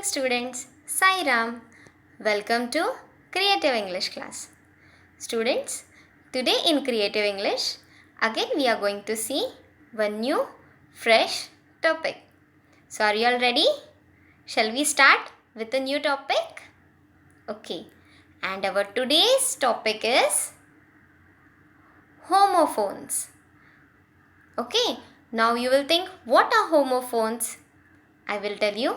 Students, Sai Ram. Welcome to Creative English class. Students, today in Creative English, again we are going to see one new fresh topic. So are you all ready? Shall we start with a new topic? Okay. And our today's topic is homophones. Okay. Now you will think, what are homophones? I will tell you.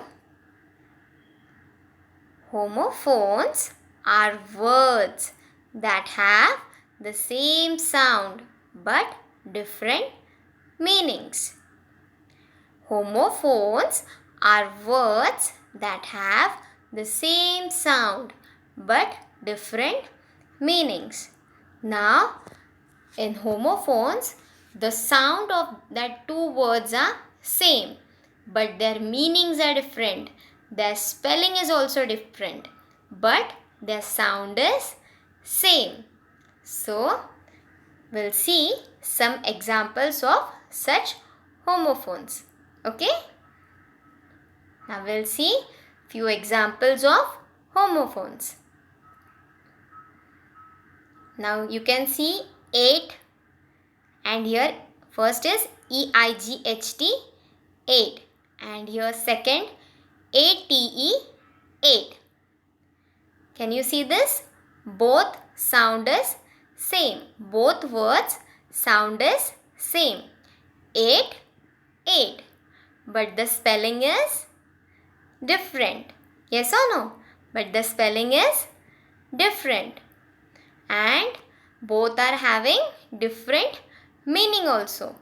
Homophones are words that have the same sound but different meanings. Homophones are words that have the same sound but different meanings. Now, in homophones, the sound of that two words are same but their meanings are different. Their spelling is also different, but their sound is same. So, we'll see some examples of such homophones. Okay? Now we'll see few examples of homophones. Now you can see 8, and here first is EIGHT 8, and here second ATE 8. Can you see this? Both sound is same. Both words sound is same. 8, 8. But the spelling is different. Yes or no? But the spelling is different. And both are having different meaning also.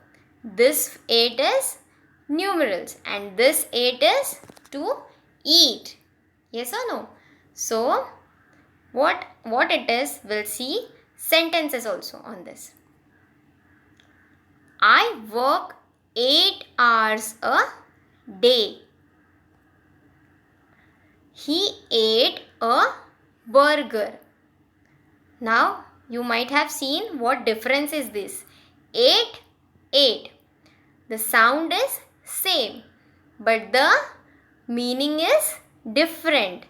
This 8 is numerals and this 8 is to eat. Yes or no? So, what it is, we'll see sentences also on this. I work 8 hours a day. He ate a burger. Now, you might have seen what difference is this. 8, 8. The sound is same, but the meaning is different,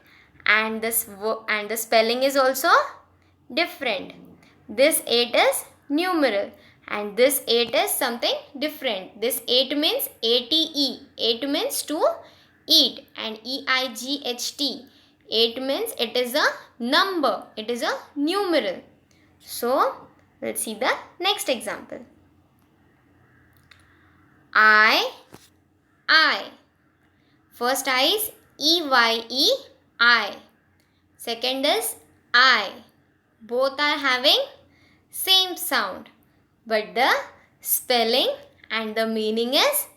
and the spelling is also different. This 8 is numeral and this 8 is something different. This 8 means ATE. 8 means to eat, and EIGHT. 8 means it is a number. It is a numeral. So, let's see the next example. I. First I is EYE. Second is I. Both are having same sound, but the spelling and the meaning is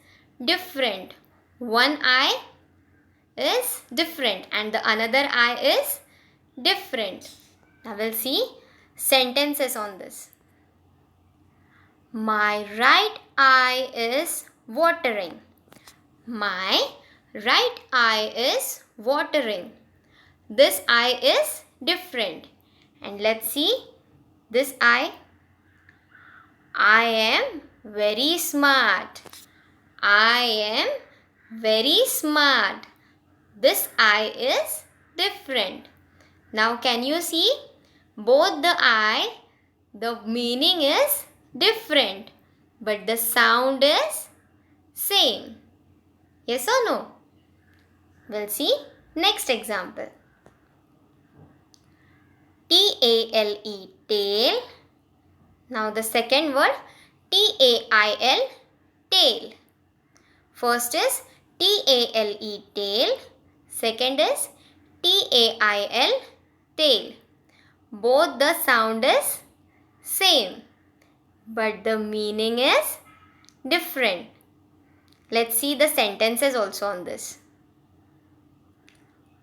different. One I is different and the another I is different. Now we'll see sentences on this. My right eye is watering. My right eye is watering. This eye is different. And let's see this eye. I am very smart. I am very smart. This eye is different. Now can you see both the eye, the meaning is different, but the sound is same. Yes or no? We'll see next example. TALE, tail. Now the second word, TAIL, tail. First is TALE, tail. Second is TAIL, tail. Both the sound is same, but the meaning is different. Let's see the sentences also on this.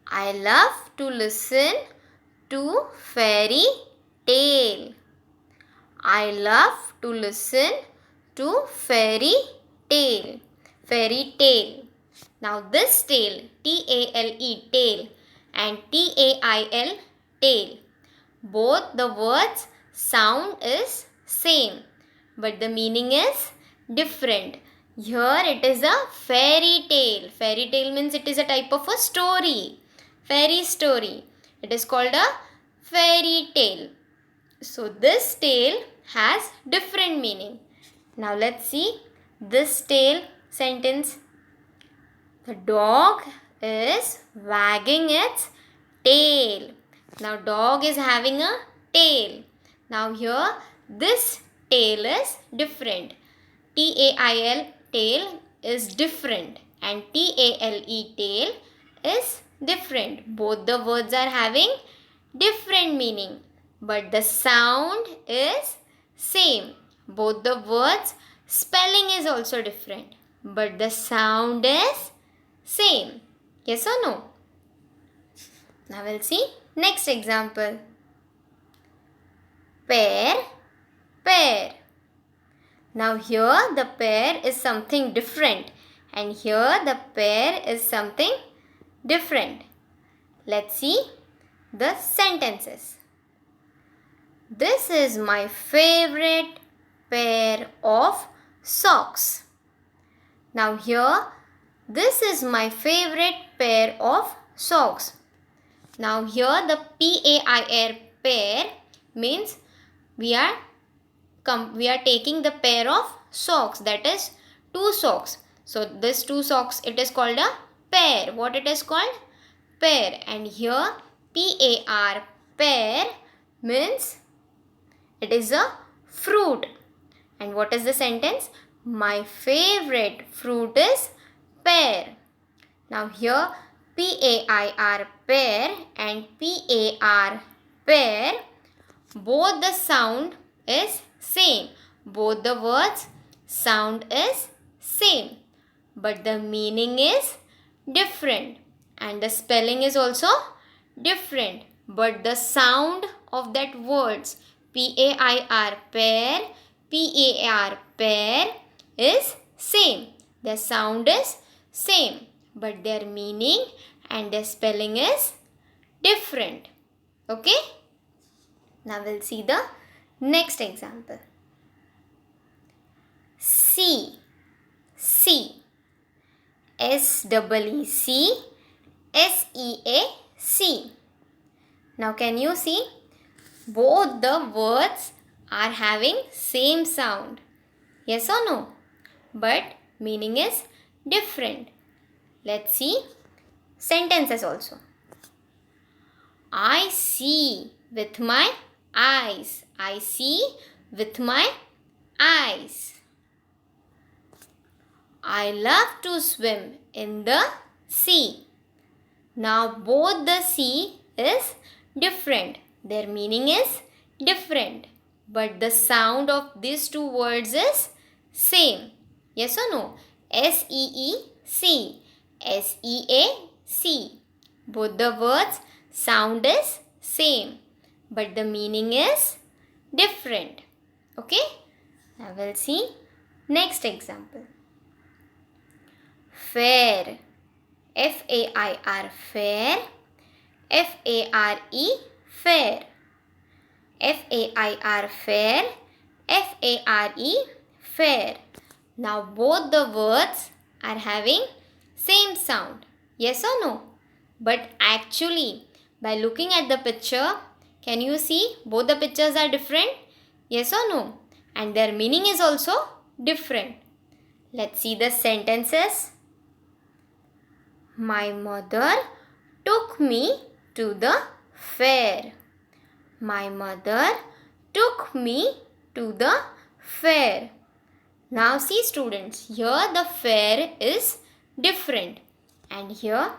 I love to listen to fairy tale. I love to listen to fairy tale. Fairy tale. Now this tale, TALE, tail, and TAIL, tail. Both the words sound is same, but the meaning is different. Here it is a fairy tale. Fairy tale means it is a type of a story. Fairy story. It is called a fairy tale. So this tale has different meaning. Now let's see this tale sentence. The dog is wagging its tail. Now dog is having a tail. Now here this tail is different. Tail, tail is different, and tale, tail is different. Both the words are having different meaning, but the sound is same. Both the words spelling is also different, but the sound is same. Yes or no? Now we'll see next example. Pear, pear. Now here the pear is something different, and here the pear is something different. Let's see the sentences. This is my favorite pair of socks. Now here, this is my favorite pair of socks. Now here the pair, pair means we are taking the pair of socks, that is two socks. So this two socks, it is called a pair. What it is called? Pair. And here par, pear means it is a fruit. And what is the sentence? My favorite fruit is pear. Now here pair, pear and par, pear, both the sound is same. Both the words sound is same, but the meaning is different, and the spelling is also different, but the sound of that words pair, pear, par, pear is same. The sound is same, but their meaning and their spelling is different. Okay? Now we'll see the next example. C, C, SEEC, SEAC. Now can you see? Both the words are having same sound. Yes or no? But meaning is different. Let's see sentences also. I see with my eyes. I see with my eyes. I love to swim in the sea. Now both the sea is different. Their meaning is different, but the sound of these two words is same. Yes or no? SEEC, SEAC. Both the words sound is same, but the meaning is different. Okay? Now we'll see next example. Fair, FAIR, fair, FARE, fair, FAIR, fair, FARE, fair. Now both the words are having same sound. Yes or no? But actually, by looking at the picture, can you see both the pictures are different? Yes or no? And their meaning is also different. Let's see the sentences. My mother took me to the fair. My mother took me to the fair. Now see students, here the fair is different, and here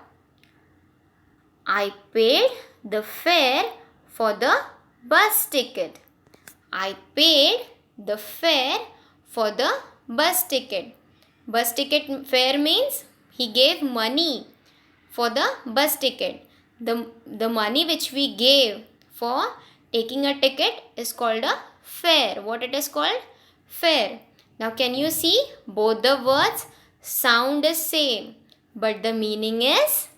I paid the fare for the bus ticket. I paid the fare for the bus ticket. Bus ticket fare means he gave money for the bus ticket. The money which we gave for taking a ticket is called a fare. What it is called? Fare. Now can you see both the words sound is same, but the meaning is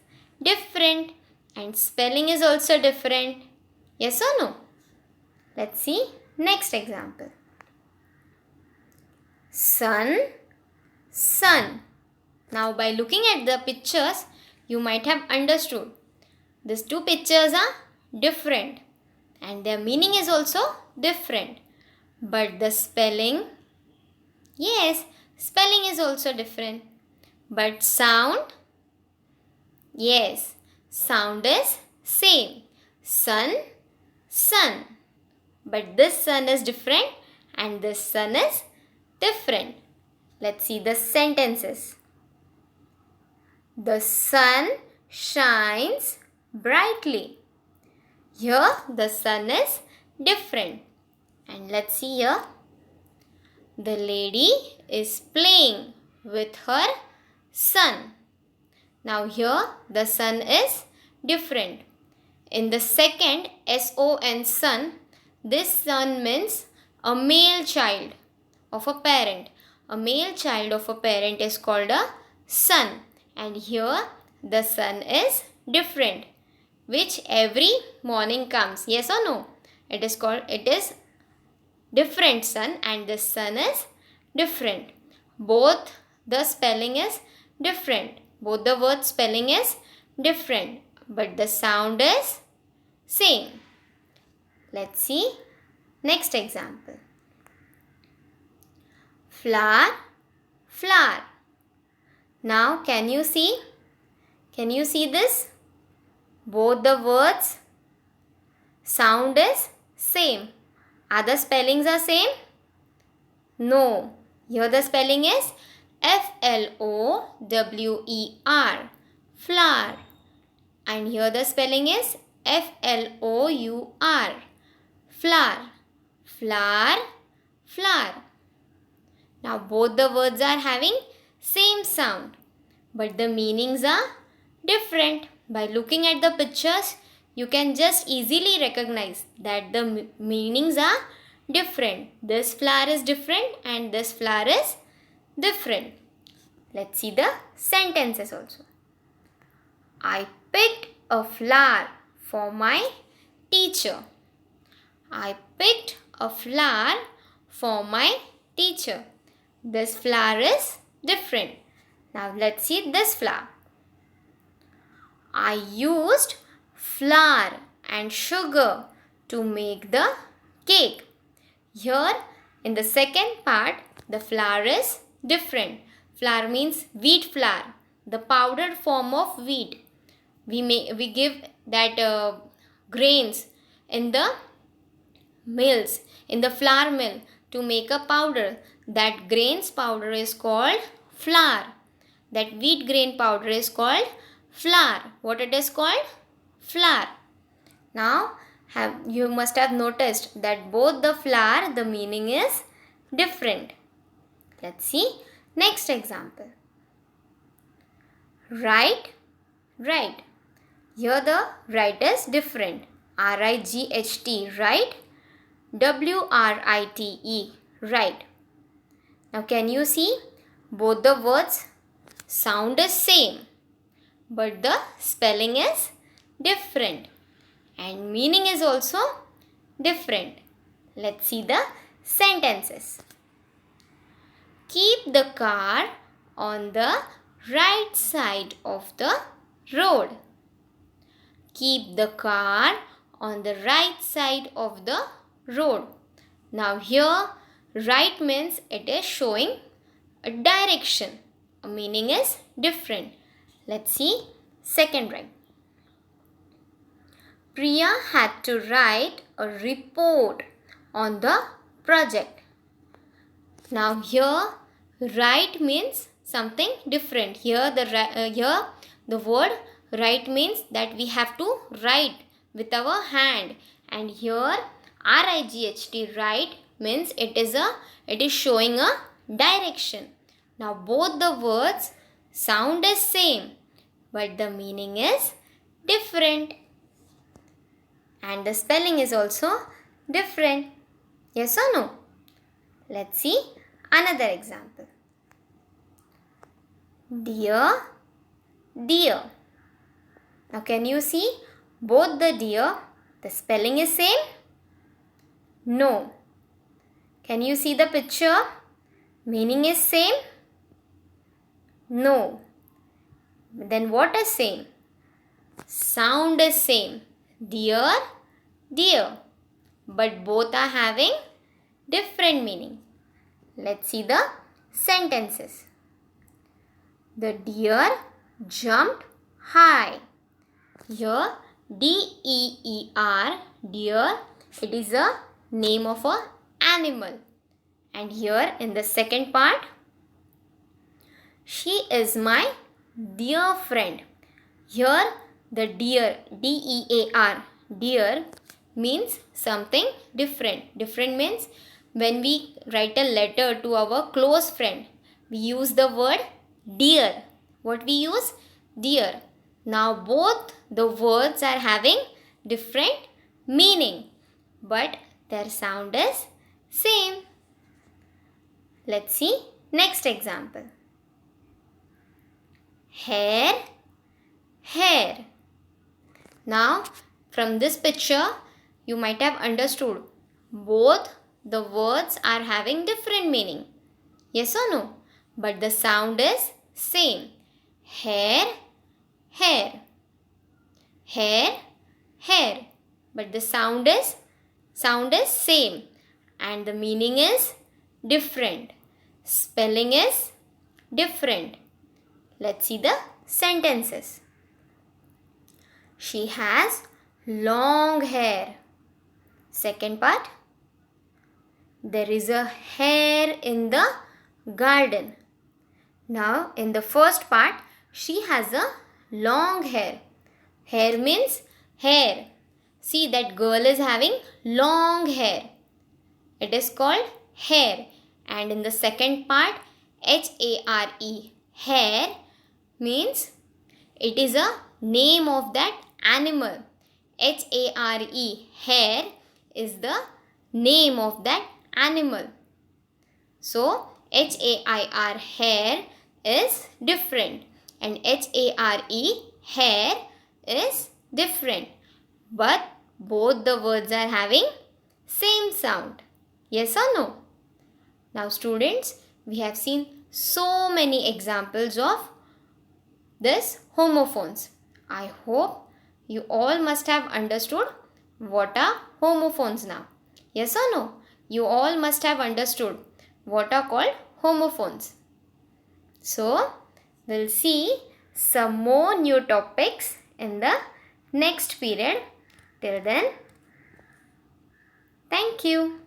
different, and spelling is also different. Yes or no? Let's see next example. Sun, sun. Now by looking at the pictures, you might have understood. These two pictures are different and their meaning is also different. But the spelling, yes, spelling is also different. But sound, yes, sound is same. Sun, sun. But this sun is different and this sun is different. Let's see the sentences. The sun shines brightly. Here the sun is different. And let's see here. The lady is playing with her son. Now here the son is different. In the second son, son, this son means a male child of a parent. A male child of a parent is called a son. And here the sun is different, which every morning comes. Yes or no? It is different sun and this sun is different. Both the spelling is different. Both the word spelling is different, but the sound is same. Let's see next example. Flower, flower. Now can you see? Can you see this? Both the words sound is same. Are the spellings are same? No. Here the spelling is Flower, flower. And here the spelling is Flour, flour, flower, flower. Now both the words are having same sound, but the meanings are different. By looking at the pictures, you can just easily recognize that the meanings are different. This flower is different and this flower is different. Let's see the sentences also. I picked a flower for my teacher. I picked a flower for my teacher. This flower is different. Now let's see this flower. I used flour and sugar to make the cake. Here in the second part, the flour is different. Flour means wheat flour, the powdered form of wheat. We give that grains in the mills, in the flour mill to make a powder. That grains powder is called flour. That wheat grain powder is called flour. What it is called? Flour. Now you must have noticed that both the flour, the meaning is different. Let's see next example. Write, write. Here the write is different. R-I-G-H-T, write. W-R-I-T-E, write. Now can you see both the words sound is same, but the spelling is different and meaning is also different. Let's see the sentences. Keep the car on the right side of the road. Keep the car on the right side of the road. Now here right means it is showing a direction. A meaning is different. Let's see second right. Priya had to write a report on the project. Now here write means something different. Here the word write means that we have to write with our hand, and here R-I-G-H-T, write means it is showing a direction. Now both the words sound is same, but the meaning is different and the spelling is also different. Yes or no? Let's see another example. Dear, dear. Now can you see both the dear, the spelling is same? No. Can you see the picture? Meaning is same? No. Then what is same? Sound is same. Dear, dear. But both are having different meaning. Let's see the sentences. The deer jumped high. Here D-E-E-R, deer, it is a name of a animal. And here in the second part, she is my dear friend. Here the deer, D-E-A-R, deer means something different. Different means when we write a letter to our close friend, we use the word dear. What we use? Dear. Now both the words are having different meaning, but their sound is same. Let's see next example. Hair, hair. Now from this picture you might have understood both the words are having different meaning. Yes or no? But the sound is same. Hair, hair. Hair, hair. But the sound is same and the meaning is different. Spelling is different. Let's see the sentences. She has long hair. Second part. There is a hare in the garden. Now in the first part, she has a long hair. Hair means hair. See, that girl is having long hair. It is called hair. And in the second part, H-A-R-E, hare means it is a name of that animal. H-A-R-E, hare is the name of that animal. So H-A-I-R, hare is different and H-A-R-E, hare is different. But both the words are having same sound. Yes or no? Now students, we have seen so many examples of this homophones. I hope you all must have understood what are homophones now. Yes or no? You all must have understood what are called homophones. So, we'll see some more new topics in the next period. Till then, thank you.